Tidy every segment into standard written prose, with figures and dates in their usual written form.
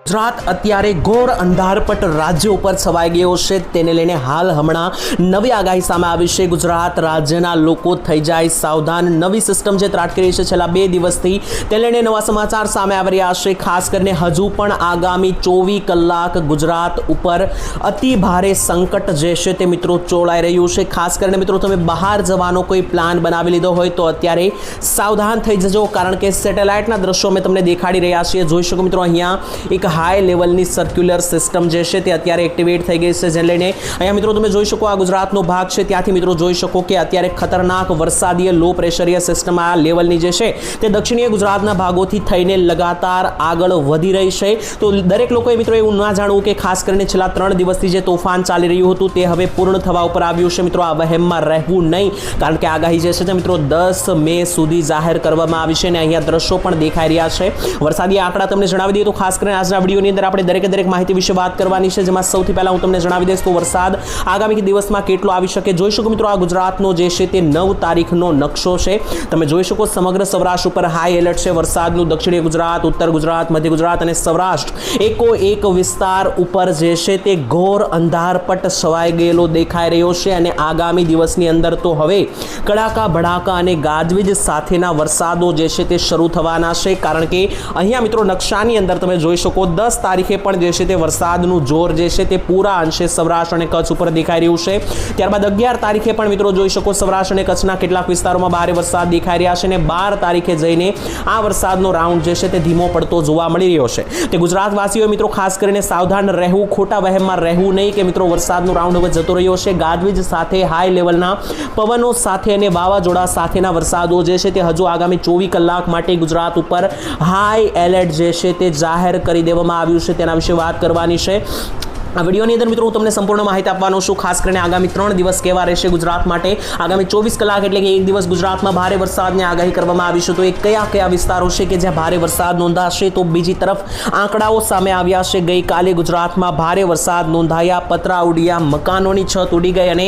ગુજરાત અત્યારે ઘોર અંધારપટ રાજ્ય ઉપર છવાઈ ગયો છે, તેને લઈને હાલ હમણાં નવી આગાહી સામે આવી છે। ગુજરાત રાજ્યના લોકો થઈ જાય સાવધાન। નવી સિસ્ટમ જે ત્રાટકી રહી છે છેલ્લા 2 દિવસથી, તેને લઈને નવા સમાચાર સામે આવી રહ્યા છે। ખાસ કરીને હજુ પણ આગામી 24 કલાક ગુજરાત ઉપર અતિ ભારે સંકટ જે છે તે મિત્રો ચોળાઈ રહ્યું છે। ખાસ કરીને મિત્રો તમે બહાર જવાનો કોઈ પ્લાન બનાવી લીધો હોય તો અત્યારે સાવધાન થઈ જજો, કારણ કે સેટેલાઇટના દ્રશ્યો મેં તમને દેખાડી રહ્યા છીએ। જોઈ શકો મિત્રો અહીંયા એક હાઈ લેવલની સર્ક્યુલર સિસ્ટમ જે છે તે અત્યારે એક્ટિવેટ થઈ ગઈ છે, જેને લઈને અહીંયા મિત્રો તમે જોઈ શકો આ ગુજરાતનો ભાગ છે, ત્યાંથી મિત્રો જોઈ શકો કે અત્યારે ખતરનાક વરસાદીય લો પ્રેશરીય સિસ્ટમ આ લેવલની જે છે તે દક્ષિણીય ગુજરાતના ભાગોથી થઈને લગાતાર આગળ વધી રહી છે। તો દરેક લોકોએ મિત્રો એવું ના જાણવું કે ખાસ કરીને છેલ્લા 3 દિવસથી જે તોફાન ચાલી રહ્યું હતું તે હવે પૂર્ણ થવા ઉપર આવ્યું છે। મિત્રો આ વહેમમાં રહેવું નહીં, કારણ કે આગાહી જે છે તે મિત્રો 10 મે સુધી જાહેર કરવામાં આવી છે અને અહીંયા દ્રશ્યો પણ દેખાઈ રહ્યા છે। વરસાદી આંકડા તમને જણાવી દઈએ તો ખાસ કરીને આજના વિડીયોની અંદર આપણે દરેક માહિતી વિશે વાત કરવાની છે, જેમાં સૌથી પહેલા હું તમને જણાવી દઈશ તો વરસાદ આગામી દિવસમાં કેટલો આવી શકે। જોઈ શકો મિત્રો આ ગુજરાતનો જે છે તે 9 તારીખનો નકશો છે, તમે જોઈ શકો સમગ્ર સૌરાષ્ટ્ર ઉપર હાઈ એલર્ટ છે વરસાદનું। દક્ષિણીય ગુજરાત, ઉત્તર ગુજરાત, મધ્ય ગુજરાત અને સૌરાષ્ટ્ર એક વિસ્તાર ઉપર જે છે તે ઘોર અંધારપટ છવાઈ ગયેલો દેખાઈ રહ્યો છે અને આગામી દિવસની અંદર તો હવે કડાકા ભડાકા અને ગાજવીજ સાથેના વરસાદો જે છે તે શરૂ થવાના છે, કારણ કે અહીંયા મિત્રો નકશાની અંદર તમે જોઈ શકો 10 તારીખે પણ જે છે તે વરસાદનું જોર જે છે તે પૂરા અંશે સૌરાષ્ટ્ર અને કચ્છ ઉપર દેખાઈ રહ્યું છે। ત્યારબાદ 11 તારીખે પણ મિત્રો જોઈ શકો સૌરાષ્ટ્ર અને કચ્છના કેટલાક વિસ્તારોમાં ભારે વરસાદ દેખાઈ રહ્યા છે અને 12 તારીખે જઈને આ વરસાદનો રાઉન્ડ જે છે તે ધીમો પડતો જોવા મળી રહ્યો છે। તે ગુજરાતવાસીઓ મિત્રો ખાસ કરીને સાવધાન રહેવું, ખોટા વહેમમાં રહેવું નહીં કે મિત્રો વરસાદનો રાઉન્ડ હવે જતો રહ્યો છે। ગાજવીજ સાથે હાઈ લેવલના પવનો સાથે અને વાવાઝોડા સાથેના વરસાદો જે છે તે હજુ આગામી 24 કલાક માટે ગુજરાત ઉપર હાઈ એલર્ટ જે છે તે જાહેર કરી દેવામાં આવ્યું છે, તેના વિશે વાત કરવાની છે। આ વિડીયોની અંદર મિત્રો હું તમને સંપૂર્ણ માહિતી આપવાનો છું। ખાસ કરીને આગામી 3 દિવસ કેવા રહેશે ગુજરાત માટે, આગામી 24 કલાક એટલે કે એક દિવસ ગુજરાતમાં ભારે વરસાદની આગાહી કરવામાં આવી છે, તો એ કયા વિસ્તારો છે કે જ્યાં ભારે વરસાદ નોંધાશે। તો બીજી તરફ આંકડાઓ સામે આવ્યા છે, ગઈકાલે ગુજરાતમાં ભારે વરસાદ નોંધાયા, પતરા ઉડ્યા, મકાનોની છત ઉડી ગઈ અને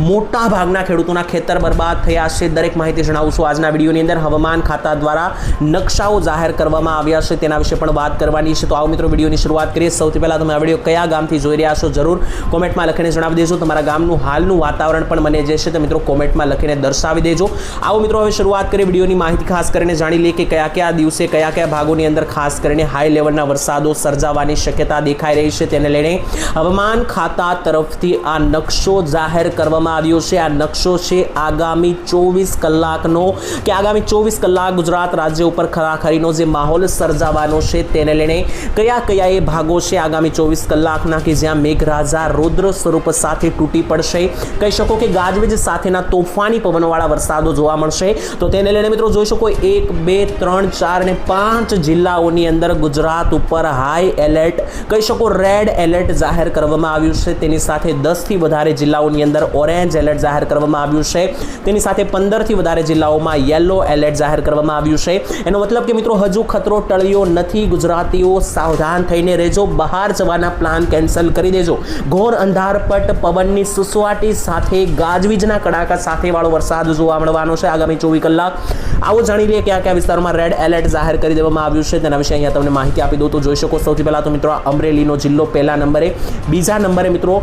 મોટા ભાગના ખેડૂતોના ખેતર બરબાદ થયા છે। દરેક માહિતી જણાવું છું આજના વિડીયોની અંદર। હવામાન ખાતા દ્વારા નકશાઓ જાહેર કરવામાં આવ્યા છે, તેના વિશે પણ વાત કરવાની છે। તો આવો મિત્રો વિડીયોની શરૂઆત કરીએ। સૌથી પહેલા તમે આ વિડીયો કયા ગામથી જોઈ રહ્યા છો જરૂર કોમેન્ટમાં લખીને જણાવી દેજો। તમારા ગામનું હાલનું વાતાવરણ પણ મને જે છે તે મિત્રો કોમેન્ટમાં લખીને દર્શાવી દેજો। આવો મિત્રો હવે શરૂઆત કરીએ વિડીયોની માહિતી ખાસ કરીને જાણી લઈએ કે કયા દિવસે કયા ભાગોની અંદર ખાસ કરીને હાઈ લેવલના વરસાદો સર્જાવાની શક્યતા દેખાઈ રહી છે, તેને લઈને હવામાન ખાતા તરફથી આ નકશો જાહેર કરવામાં આવ્યો છે। આ નકશો છે આગામી 24 કલાકનો કે આગામી 24 કલાક ગુજરાત રાજ્ય ઉપર ખરાખરીનો જે માહોલ સર્જાવાનો છે તેને લઈને કયા એ ભાગો છે આગામી 24 કલાકના કે જ્યાં મેઘરાજા રૌદ્ર સ્વરૂપ સાથે તૂટી પડશે, કહી શકો કે ગાજવીજ સાથેના તોફાની પવનવાળા વરસાદો જોવા મળશે। તો તેને લઈને મિત્રો જોઈ શકો 1, 2, 3, 4 અને 5 જિલ્લાઓની અંદર ગુજરાત ઉપર હાઈ એલર્ટ, કહી શકો રેડ એલર્ટ જાહેર કરવામાં આવ્યું છે। તેની સાથે 10 થી વધારે જિલ્લાઓની અંદર ઓરેન્જ એલર્ટ જાહેર કરવામાં આવ્યું છે, તેની સાથે 15 થી વધારે જિલ્લાઓમાં યેલો એલર્ટ જાહેર કરવામાં આવ્યું છે। એનો મતલબ કે મિત્રો હજુ ખતરો ટળ્યો નથી। ગુજરાતીઓ સાવધાન થઈને રહેજો, બહાર જવાના પ્લાન કેન્સલ કરી દેજો। ઘોર અંધારપટ પવનની સુસવાટી સાથે ગાજવીજના કડાકા સાથે વાળો વરસાદ જોવા મળવાનો છે આગામી 24 કલાક। આવો જાણી લઈએ કયા વિસ્તારોમાં રેડ એલર્ટ જાહેર કરી દેવામાં આવ્યું છે, તેના વિશે અહીંયા તમને માહિતી આપી દઉં તો જોઈ શકો સૌથી પહેલા તો મિત્રો અમરેલીનો જિલ્લો પહેલા નંબરે, બીજા નંબરે મિત્રો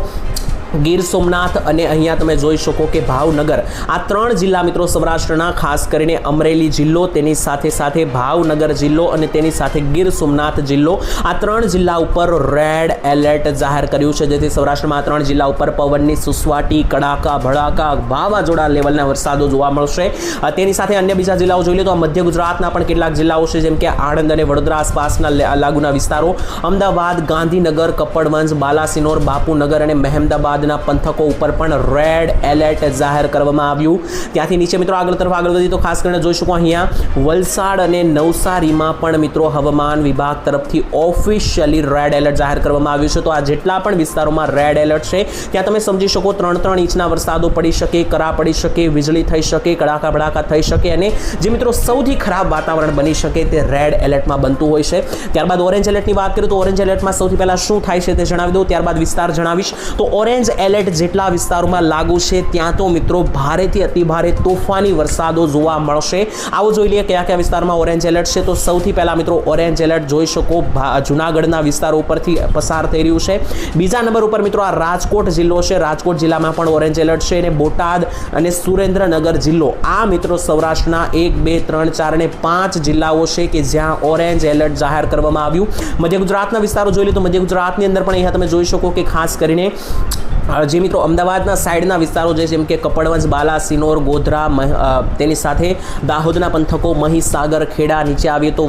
ગીર સોમનાથ અને અહીંયા તમે જોઈ શકો કે ભાવનગર। આ 3 જિલ્લા મિત્રો સૌરાષ્ટ્રના, ખાસ કરીને અમરેલી જિલ્લો, તેની સાથે ભાવનગર જિલ્લો અને તેની સાથે ગીર સોમનાથ જિલ્લો, આ 3 જિલ્લા ઉપર રેડ એલર્ટ જાહેર કર્યું છે, જેથી સૌરાષ્ટ્રમાં 3 જિલ્લા ઉપર પવનની સુસવાટી, કડાકા ભડાકા, વાવાઝોડા લેવલના વરસાદો જોવા મળશે। તેની સાથે અન્ય બીજા જિલ્લાઓ જોઈ લે તો મધ્ય ગુજરાતના પણ કેટલાક જિલ્લાઓ છે, જેમ કે આણંદ અને વડોદરા આસપાસના લાગુના વિસ્તારો, અમદાવાદ, ગાંધીનગર, કપડવંજ, બાલાસિનોર, બાપુનગર અને મહેમદાબાદ પંથકો ઉપર પણ રેડ એલર્ટ જાહેર કરવામાં આવ્યું। ત્યાંથી નીચે મિત્રો આગળ વધી તો ખાસ કરીને જોઈ શકો અહીંયા વલસાડ અને નવસારીમાં પણ મિત્રો હવામાન વિભાગ તરફથી ઓફિશિયલી રેડ એલર્ટ જાહેર કરવામાં આવ્યું છે। તો આ જેટલા પણ વિસ્તારોમાં રેડ એલર્ટ છે ત્યાં તમે સમજી શકો 3 ઇંચના વરસાદો પડી શકે, કરા પડી શકે, વીજળી થઈ શકે, કડાકા ભડાકા થઈ શકે અને જે મિત્રો સૌથી ખરાબ વાતાવરણ બની શકે તે રેડ એલર્ટમાં બનતું હોય છે। ત્યારબાદ ઓરેન્જ એલર્ટની વાત કરીએ તો ઓરેન્જ એલર્ટમાં સૌથી પહેલા શું થાય છે તે જણાવી દઉં, ત્યારબાદ વિસ્તાર જણાવીશ। તો ઓરેન્જ એલર્ટ જેટલા વિસ્તારોમાં લાગુ છે ત્યાં તો મિત્રો ભારેથી અતિભારે તોફાની વરસાદો જોવા મળશે. આવો જોઈ લઈએ કયા કયા વિસ્તારમાં ઓરેન્જ એલર્ટ છે. તો સૌથી પહેલા મિત્રો ઓરેન્જ એલર્ટ જોઈ શકો જૂનાગઢના વિસ્તારો ઉપરથી પસાર થઈ રહ્યું છે. બીજા નંબર ઉપર મિત્રો આ રાજકોટ જિલ્લો છે. રાજકોટ જિલ્લામાં પણ ઓરેન્જ એલર્ટ છે. અને બોટાદ અને સુરેન્દ્રનગર જિલ્લો આ મિત્રો સૌરાષ્ટ્રના 1, 2, 3, 4 અને 5 જિલ્લાઓ છે કે જ્યાં ઓરેન્જ એલર્ટ જાહેર કરવામાં આવ્યું. મધ્ય ગુજરાતના વિસ્તારો જોઈ લો તો મધ્ય ગુજરાતની અંદર પણ અહીંયા તમે જોઈ શકો કે ખાસ કરીને જે મિત્રો અમદાવાદના સાઈડના વિસ્તારો છે જેમ કે કપડવંજ, બાલા, સિનોર, ગોધરા, તેની સાથે દાહોદના પંથકો, મહીસાગર, ખેડા, નીચે આવીએ તો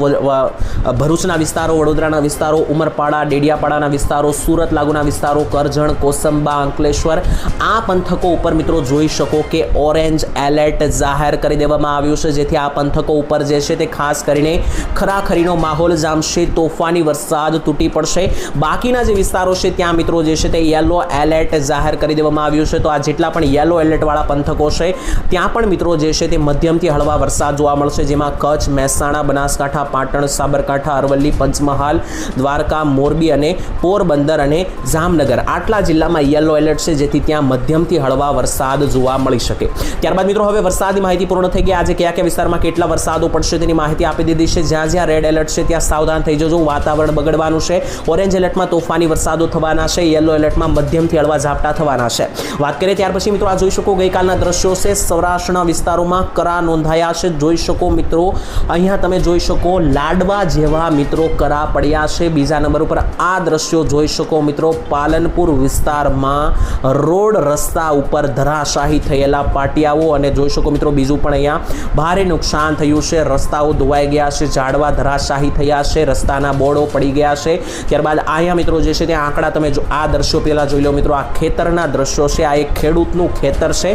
ભરૂચના વિસ્તારો, વડોદરાના વિસ્તારો, ઉમરપાડા, ડેડિયાપાડાના વિસ્તારો, સુરત લાગુના વિસ્તારો, કરજણ, કોસંબા, અંકલેશ્વર આ પંથકો ઉપર મિત્રો જોઈ શકો કે ઓરેન્જ એલર્ટ જાહેર કરી દેવામાં આવ્યું છે. જેથી આ પંથકો ઉપર જે છે તે ખાસ કરીને ખરાખરીનો માહોલ જામશે, તોફાની વરસાદ તૂટી પડશે. બાકીના જે વિસ્તારો છે ત્યાં મિત્રો જે છે તે યલો એલર્ટ જાહેર કરી દેવામાં આવ્યું છે. તો આ જેટલા પણ યલો એલર્ટ વાળા પંથકો છે ત્યાં પણ મિત્રો જે છે તે મધ્યમથી હળવા વરસાદ જોવા મળશે. જેમાં કચ્છ, મહેસાણા, બનાસકાંઠા, પાટણ, સાબરકાંઠા, અરવલ્લી, પંચમહાલ, દ્વારકા, મોરબી અને પોરબંદર અને જામનગર આટલા જિલ્લામાં યલો એલર્ટ છે. જેથી ત્યાં મધ્યમથી હળવા વરસાદ જોવા મળી શકે. ત્યારબાદ મિત્રો હવે વરસાદની માહિતી પૂર્ણ થઈ ગઈ. આજે કયા કયા વિસ્તારમાં કેટલા વરસાદો પડશે તેની માહિતી આપી દીધી છે. જ્યાં જ્યાં રેડ એલર્ટ છે ત્યાં સાવધાન થઈ જજો, વાતાવરણ બગડવાનું છે. ઓરેન્જ એલર્ટમાં તોફાની વરસાદો થવાના છે. યલો એલર્ટમાં મધ્યમથી હળવા ઝાપટા થવાના છે. વાત કરીએ ત્યાર પછી મિત્રો આ જોઈ શકો ગઈકાલના દ્રશ્યો છે. સૌરાષ્ટ્રના વિસ્તારોમાં કરા નોંધાયા છે. જોઈ શકો મિત્રો અહીંયા તમે જોઈ શકો લાડવા જેવા મિત્રો કરા પડ્યા છે. બીજા નંબર ઉપર આ દ્રશ્યો જોઈ શકો મિત્રો પાલનપુર વિસ્તારમાં રોડ રસ્તા ઉપર ધરાશાયી થયેલા પાટિયાઓ અને જોઈ શકો મિત્રો બીજું પણ અહીંયા ભારે નુકસાન થયું છે. રસ્તાઓ ધોવાઈ ગયા છે, ઝાડવા ધરાશાયી થયા છે, રસ્તાના બોર્ડો પડી ગયા છે. ત્યારબાદ અહીંયા મિત્રો જે છે તે આંકડા તમે આ દ્રશ્યો પહેલા જોઈ લો મિત્રો. આ ખેતરના દ્રશ્યો છે. આ એક ખેડૂતનું ખેતર છે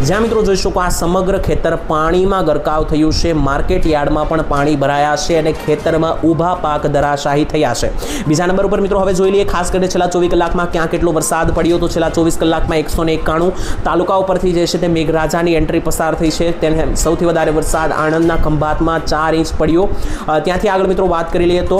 જ્યાં મિત્રો જોઈ શકો આ સમગ્ર ખેતર પાણીમાં ગરકાવ થયું છે. માર્કેટ યાર્ડમાં પણ પાણી ભરાયા છે અને ખેતરમાં ઊભા પાક ધરાશાયી થયા છે. બીજા નંબર ઉપર મિત્રો હવે જોઈ લઈએ ખાસ કરીને છેલ્લા 24 કલાકમાં ક્યાં કેટલો વરસાદ પડ્યો. તો છેલ્લા 24 કલાકમાં 191 તાલુકા ઉપરથી જે છે તે મેઘરાજાની એન્ટ્રી પસાર થઈ છે. તેને સૌથી વધારે વરસાદ આણંદના ખંભાતમાં 4 ઇંચ પડ્યો. ત્યાંથી આગળ મિત્રો વાત કરી લઈએ તો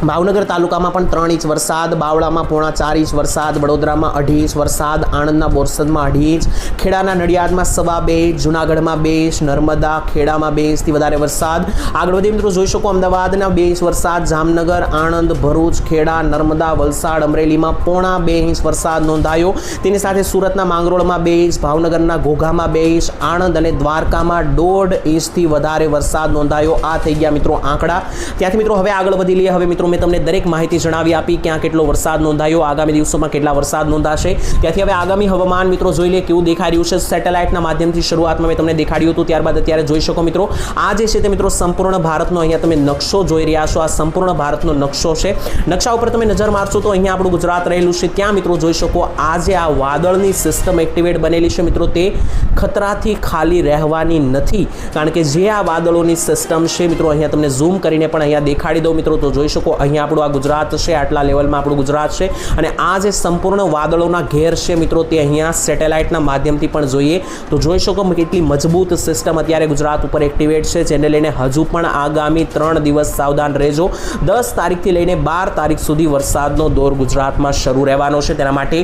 ભાવનગર તાલુકામાં પણ 3 ઇંચ વરસાદ, બાવળામાં 4.5 ઇંચ વરસાદ, વડોદરામાં 2.5 ઇંચ વરસાદ, આણંદના બોરસદમાં 2.5 ઇંચ, ખેડાના નડિયાદમાં 2.5 ઇંચ, જૂનાગઢમાં 2 ઇંચ, નર્મદા, ખેડામાં 2 ઇંચથી વધારે વરસાદ. આગળ વધી મિત્રો જોઈ શકો અમદાવાદના 2 ઇંચ વરસાદ, જામનગર, આણંદ, ભરૂચ, ખેડા, નર્મદા, વલસાડ, અમરેલીમાં 2.5 ઇંચ વરસાદ નોંધાયો. તેની સાથે સુરતના માંગરોળમાં 2 ઇંચ, ભાવનગરના ઘોઘામાં 2 ઇંચ, આણંદ અને દ્વારકામાં 1.5 ઇંચથી વધારે વરસાદ નોંધાયો. આ થઈ ગયા મિત્રો આંકડા. ત્યાંથી મિત્રો હવે આગળ વધી લઈએ. હવે મિત્રો મેં તમને દરેક માહિતી જણાવી આપી ક્યાં કેટલો વરસાદ નોંધાયો, આગામી દિવસોમાં કેટલા વરસાદ નોંધાશે. ત્યાંથી હવે આગામી હવામાન મિત્રો જોઈ લે કેવું દેખાઈ રહ્યું છે. સેટેલાઇટના માધ્યમથી શરૂઆતમાં મેં તમને દેખાડ્યું હતું. ત્યારબાદ અત્યારે જોઈ શકો મિત્રો આ જે છે તે મિત્રો સંપૂર્ણ ભારતનો અહીંયા તમે નકશો જોઈ રહ્યા છો. આ સંપૂર્ણ ભારતનો નકશો છે. નકશા ઉપર તમે નજર મારશો તો અહીંયા આપણું ગુજરાત રહેલું છે. ત્યાં મિત્રો જોઈ શકો આ જે આ વાદળની સિસ્ટમ એક્ટિવેટ બનેલી છે મિત્રો તે ખતરાથી ખાલી રહેવાની નથી. કારણ કે જે આ વાદળોની સિસ્ટમ છે મિત્રો અહીંયા તમને ઝૂમ કરીને પણ અહીંયા દેખાડી દઉં મિત્રો તો જોઈ શકો અહીંયા આપણું આ ગુજરાત છે. આટલા લેવલમાં આપણું ગુજરાત છે અને આ જે સંપૂર્ણ વાદળોના ઘેર છે મિત્રો તે અહીંયા સેટેલાઇટના માધ્યમથી પણ જોઈએ તો જોઈ શકો કેટલી મજબૂત સિસ્ટમ અત્યારે ગુજરાત ઉપર એક્ટિવેટ છે. જેને લઈને હજુ પણ આગામી 3 દિવસ સાવધાન રહેજો. 10 તારીખથી લઈને 12 તારીખ સુધી વરસાદનો દોર ગુજરાતમાં શરૂ રહેવાનો છે. તેના માટે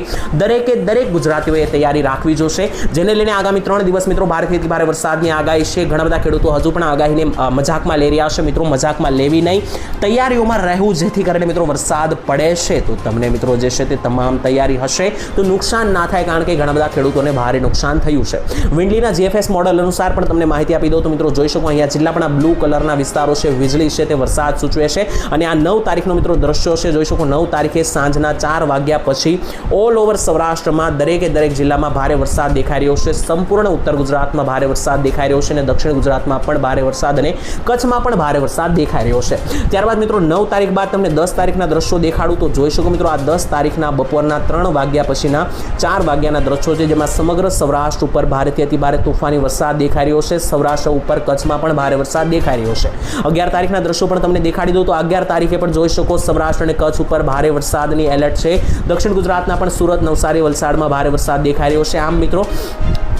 દરેક ગુજરાતીઓએ તૈયારી રાખવી જોશે. જેને લઈને આગામી 3 દિવસ મિત્રો ભારેથી ભારે વરસાદની આગાહી છે. ઘણા બધા ખેડૂતો હજુ પણ આગાહીને મજાકમાં લઈ રહ્યા છે. મિત્રો મજાકમાં લેવી નહીં, તૈયારીઓમાં રહેવું. જેથી કરીને મિત્રો વરસાદ પડે છે તો તમને મિત્રો જે છે તે તમામ તૈયારી હશે તો નુકસાન ના થાય. કારણ કે ઘણા બધા ખેડૂતોને ભારે નુકસાન થયું છે. વિન્ડલીના GFS મોડલ અનુસાર પણ તમને માહિતી આપી દઉં તો મિત્રો જોઈ શકો અહીંયા જિલ્લા પણ બ્લુ કલરના વિસ્તારો છે. વીજળી છે તે વરસાદ સૂચવે છે અને આ 9 તારીખનો મિત્રો દ્રશ્યો છે. જોઈ શકો 9 તારીખે સાંજના 4 વાગ્યા પછી ઓલ ઓવર સૌરાષ્ટ્રમાં દરેક જિલ્લામાં ભારે વરસાદ દેખાઈ રહ્યો છે. સંપૂર્ણ ઉત્તર ગુજરાતમાં ભારે વરસાદ દેખાઈ રહ્યો છે અને દક્ષિણ ગુજરાતમાં પણ ભારે વરસાદ અને કચ્છમાં પણ ભારે વરસાદ દેખાઈ રહ્યો છે. ત્યારબાદ મિત્રો 9 તારીખ બાદ તમને 10 તારીખના દ્રશ્યો દેખાડું તો જોઈ શકો મિત્રો આ 10 તારીખના બપોરના 3 વાગ્યા પછીના 4 વાગ્યાના દ્રશ્યો છે. જેમાં સમગ્ર સૌરાષ્ટ્ર ઉપર ભારેથી અતિ ભારે તોફાની વરસાદ દેખાઈ રહ્યો છે. સૌરાષ્ટ્ર ઉપર કચ્છમાં પણ ભારે વરસાદ દેખાઈ રહ્યો છે. 11 તારીખના દ્રશ્યો પણ તમને દેખાડી દઉં તો 11 તારીખે પણ જોઈ શકો સૌરાષ્ટ્ર અને કચ્છ ઉપર ભારે વરસાદની એલર્ટ છે. દક્ષિણ ગુજરાતના પણ સુરત, નવસારી, વલસાડમાં ભારે વરસાદ દેખાઈ રહ્યો છે. આમ મિત્રો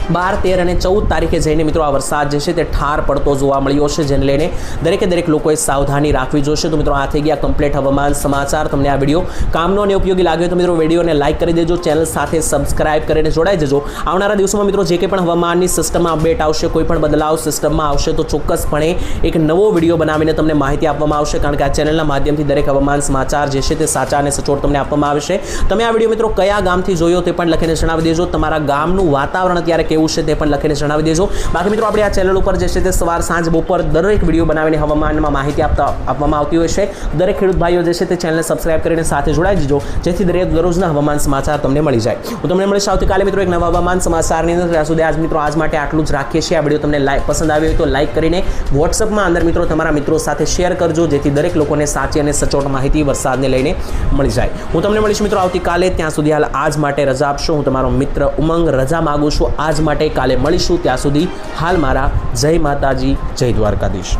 12, 13 અને 14 તારીખે જઈને મિત્રો આ વરસાદ જે છે તે ઠાર પડતો જોવા મળ્યો છે, જેને લઈને દરેક લોકોએ સાવધાની રાખવી જોઈશે. તો મિત્રો આ થઈ ગયા કમ્પ્લીટ હવામાન સમાચાર. તમને આ વિડીયો કામનો અને ઉપયોગી લાગ્યો તો મિત્રો વિડીયોને લાઇક કરી દેજો, ચેનલ સાથે સબસ્ક્રાઇબ કરીને જોડાઈ જજો. આવનારા દિવસોમાં મિત્રો જે કંઈ પણ હવામાનની સિસ્ટમમાં અપડેટ આવશે, કોઈ પણ બદલાવ સિસ્ટમમાં આવશે તો ચોક્કસપણે એક નવો વિડીયો બનાવીને તમને માહિતી આપવામાં આવશે, કારણ કે આ ચેનલના માધ્યમથી દરેક હવામાન સમાચાર જે છે તે સાચા અને સચોટ તમને આપવામાં આવશે. તમે આ વિડીયો મિત્રો કયા ગામથી જોયો તે પણ લખીને જણાવી દેજો. તમારા ગામનું વાતાવરણ અત્યારે કેવું છે તે પણ લખીને જણાવી દેજો. બાકી મિત્રો આપણે આ ચેનલ ઉપર જે છે તે સવાર સાંજ બપોર દરેક વિડીયો બનાવીને હવામાનમાં માહિતી આપવામાં આવતી હોય છે. દરેક ખેડૂત ભાઈઓ જે છે તે ચેનલને સબસ્ક્રાઇબ કરીને સાથે જોડાઈ જજો, જેથી દરરોજના હવામાન સમાચાર તમને મળી જાય. હું તમને મળીશ આવતીકાલે મિત્રો એક નવા હવામાન સમાચારની અંદર. ત્યાં સુધી આજ માટે આટલું જ રાખીએ છીએ. આ વિડીયો તમને પસંદ આવ્યો હોય તો લાઇક કરીને વોટ્સઅપમાં અંદર મિત્રો તમારા મિત્રો સાથે શેર કરજો, જેથી દરેક લોકોને સાચી અને સચોટ માહિતી વરસાદને લઈને મળી જાય. હું તમને મળીશ મિત્રો આવતીકાલે. ત્યાં સુધી હાલ આજ માટે રજા આપશો. હું તમારો મિત્ર ઉમંગ રજા માગું છું આજ માટે. કાલે મળીશું. ત્યાં સુધી હાલ મારા જય માતાજી, જય દ્વારકાધીશ.